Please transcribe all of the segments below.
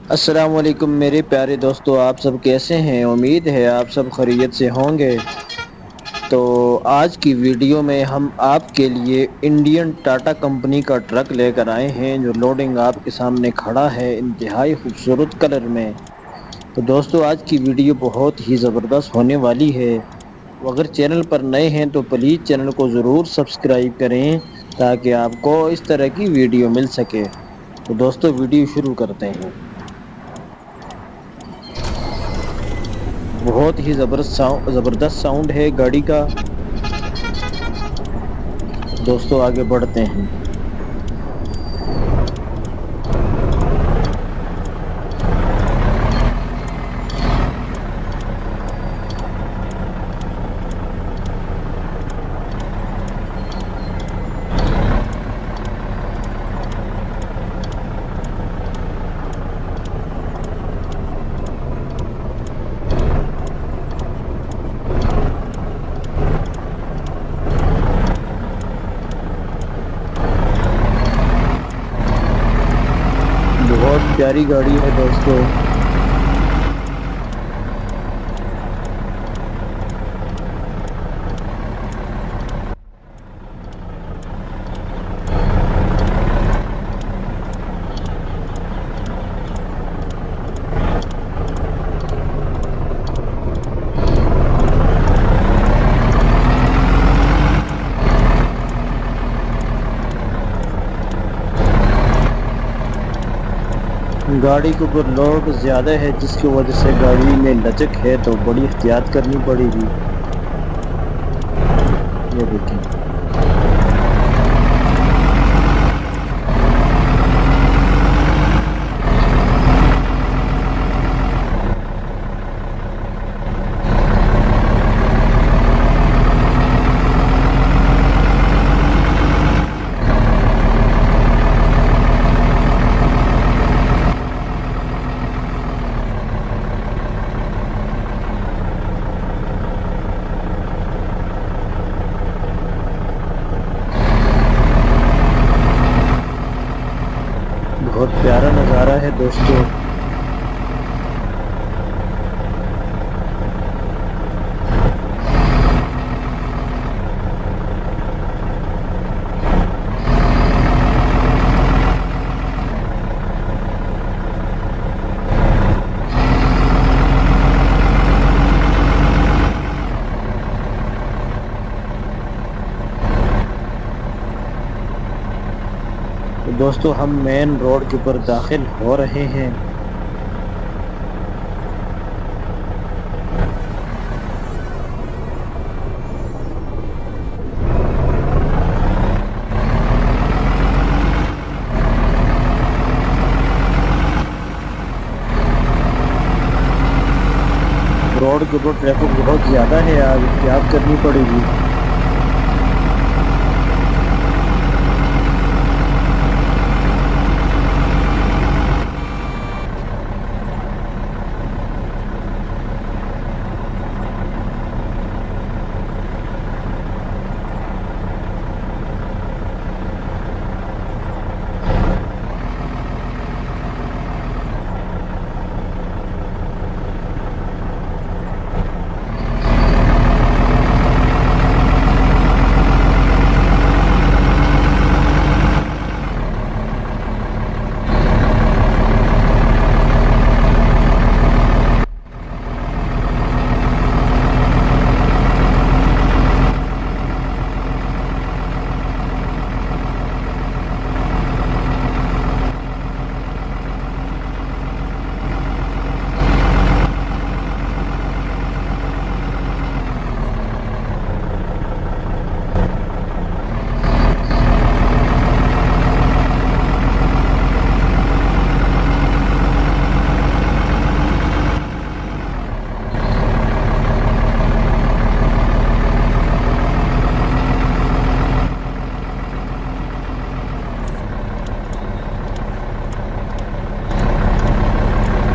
अस्सलाम वालेकुम मेरे प्यारे दोस्तों, आप सब कैसे हैं? उम्मीद है आप सब खैरियत से होंगे। तो आज की वीडियो में हम आपके लिए इंडियन टाटा कंपनी का ट्रक लेकर आए हैं जो लोडिंग आपके सामने खड़ा है इंतहाई खूबसूरत कलर में। तो दोस्तों, आज की वीडियो बहुत ही ज़बरदस्त होने वाली है। अगर चैनल पर नए हैं तो प्लीज़ चैनल को ज़रूर सब्सक्राइब करें ताकि आपको इस तरह की वीडियो मिल सके। तो दोस्तों, वीडियो शुरू करते हैं। बहुत ही ज़बरदस्त साउंड है गाड़ी का। दोस्तों, आगे बढ़ते हैं। बहुत प्यारी गाड़ी है दोस्तों। गाड़ी के ऊपर लोड ज़्यादा है जिसकी वजह से गाड़ी में लचक है, तो बड़ी एहतियात करनी पड़ेगी। ये देखिए। बहुत प्यारा नज़ारा है दोस्तों। तो दोस्तों, हम मेन रोड के ऊपर दाखिल हो रहे हैं। रोड के ऊपर ट्रैफिक बहुत ज़्यादा है, आज एहतियात करनी पड़ेगी।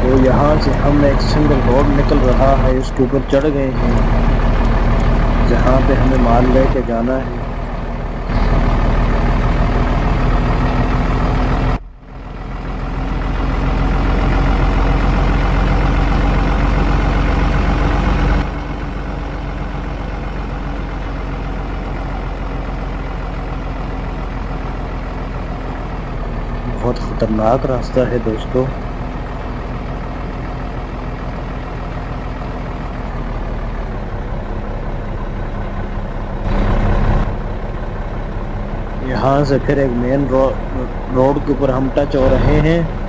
तो यहाँ से हम एक सिंगल रोड निकल रहा है, उसके ऊपर चढ़ गए हैं जहाँ पे हमें माल लेके जाना है। खतरनाक रास्ता है दोस्तों। यहाँ से फिर एक मेन रोड के ऊपर हम टच हो रहे हैं।